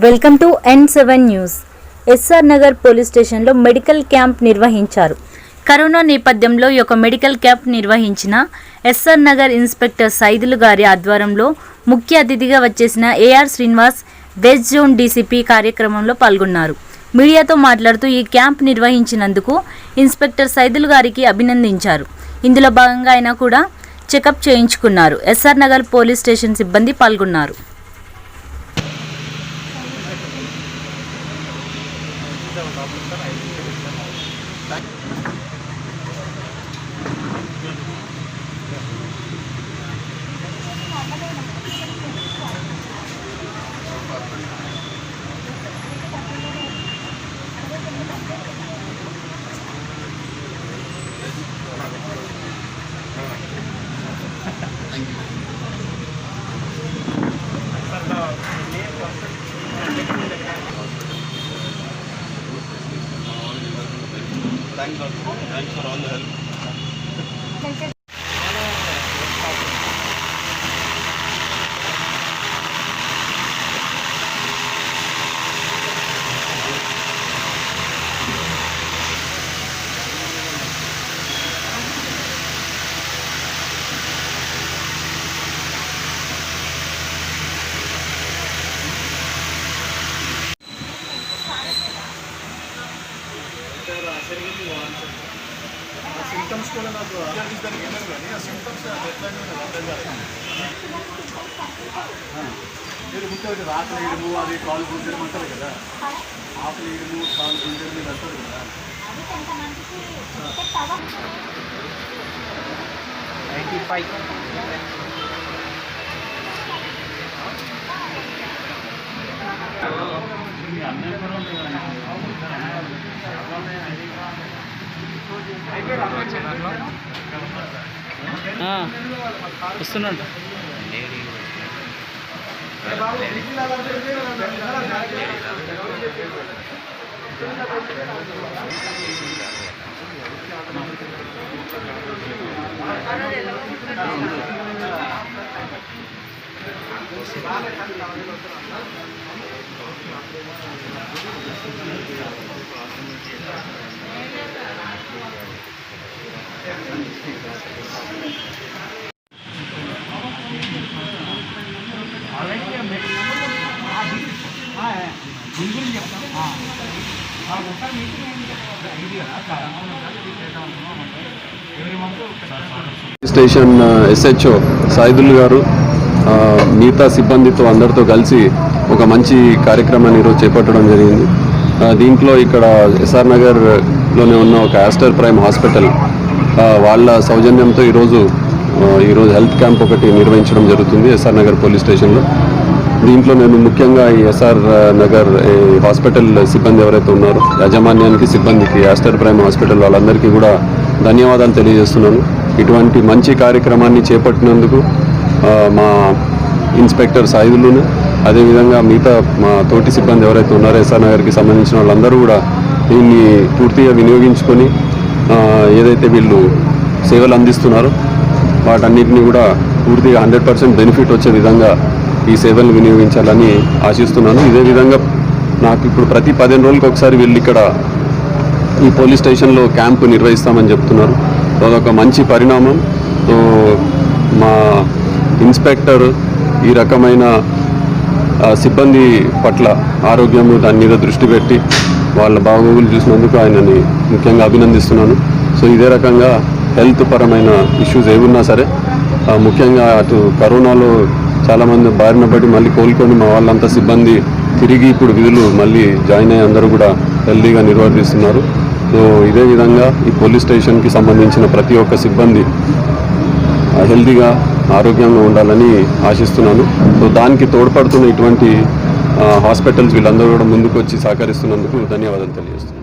Welcome to N7 news. SR Nagar police స్టేషన్లో medical camp నిర్వహించారు. Corona నేపథ్యంలో ఒక మెడికల్ క్యాంప్ నిర్వహించిన ఎస్ఆర్ నగర్ ఇన్స్పెక్టర్ సైదులు గారి ఆధ్వర్యంలో ముఖ్య అతిథిగా వచ్చేసిన AR Srinivas west zone DCP కార్యక్రమంలో పాల్గొన్నారు. మీడియాతో మాట్లాడుతూ ఈ క్యాంప్ నిర్వహించినందుకు ఇన్స్పెక్టర్ సైదులు గారికి అభినందించారు. ఇందులో భాగంగా ఆయన కూడా చెకప్ చేయించుకున్నారు. ఎస్ఆర్ నగర్ పోలీస్ స్టేషన్ సిబ్బంది పాల్గొన్నారు. Thanks for all the help. Symptoms కూడా నాకు దానికి ఏమని కానీ ఆ సిమ్టమ్స్ మీరు గుర్తు రాత్రి వేయడము అది కాలు గుంజడం అంటారు కదా, ఆకులు వేయడము కాలు గుంజడం మీరు అంటారు కదా. 95 వస్తున్నాడు. స్టేషన్ ఎస్హెచ్ఓ సైదులు గారు మిగతా సిబ్బందితో అందరితో కలిసి ఒక మంచి కార్యక్రమాన్ని ఈరోజు చేపట్టడం జరిగింది. దీంట్లో ఇక్కడ ఎస్ఆర్ నగర్లోనే ఉన్న ఒక ఆస్టర్ ప్రైమ్ హాస్పిటల్ వాళ్ళ సౌజన్యంతో ఈరోజు హెల్త్ క్యాంప్ ఒకటి నిర్వహించడం జరుగుతుంది ఎస్ఆర్ నగర్ పోలీస్ స్టేషన్లో. దీంట్లో నేను ముఖ్యంగా ఈ ఎస్ఆర్ నగర్ హాస్పిటల్ సిబ్బంది ఎవరైతే ఉన్నారో యాజమాన్యానికి, సిబ్బందికి, ఆస్టర్ ప్రైమ్ హాస్పిటల్ వాళ్ళందరికీ కూడా ధన్యవాదాలు తెలియజేస్తున్నాను. ఇటువంటి మంచి కార్యక్రమాన్ని చేపట్టినందుకు మా ఇన్స్పెక్టర్ సైదులును, అదేవిధంగా మిగతా మా తోటి సిబ్బంది ఎవరైతే ఉన్నారో ఎస్ఆర్ నగర్కి సంబంధించిన వాళ్ళందరూ కూడా దీన్ని పూర్తిగా వినియోగించుకొని ఏదైతే వీళ్ళు సేవలు అందిస్తున్నారో వాటన్నిటిని కూడా పూర్తిగా 100% బెనిఫిట్ వచ్చే విధంగా ఈ సేవలను వినియోగించాలని ఆశిస్తున్నాను. ఇదే విధంగా నాకు ఇప్పుడు ప్రతి 15 రోజులకు ఒకసారి వీళ్ళు ఇక్కడ ఈ పోలీస్ స్టేషన్లో క్యాంపు నిర్వహిస్తామని చెప్తున్నారు. అదొక మంచి పరిణామం. మా ఇన్స్పెక్టర్ ఈ రకమైన సిబ్బంది పట్ల ఆరోగ్యం దాని మీద దృష్టి పెట్టి వాళ్ళ బాగోగులు చూసినందుకు ఆయనని ముఖ్యంగా అభినందిస్తున్నాను. సో ఇదే రకంగా హెల్త్ పరమైన ఇష్యూస్ ఏమున్నా సరే, ముఖ్యంగా అటు కరోనాలో చాలామంది బారిన పడి మళ్ళీ కోలుకొని మా వాళ్ళంతా సిబ్బంది తిరిగి ఇప్పుడు విధులు మళ్ళీ జాయిన్ అయ్యి అందరూ కూడా హెల్తీగా నిర్వర్తిస్తున్నారు. సో ఇదే విధంగా ఈ పోలీస్ స్టేషన్కి సంబంధించిన ప్రతి ఒక్క సిబ్బంది హెల్తీగా ఆరోగ్యంగా ఉండాలని ఆశిస్తున్నాను. సో దానికి తోడ్పడుతున్న ఇటువంటి హాస్పిటల్స్ వీళ్ళందరూ కూడా ముందుకు వచ్చి సహకరిస్తున్నందుకు ధన్యవాదాలు తెలియజేస్తున్నాను.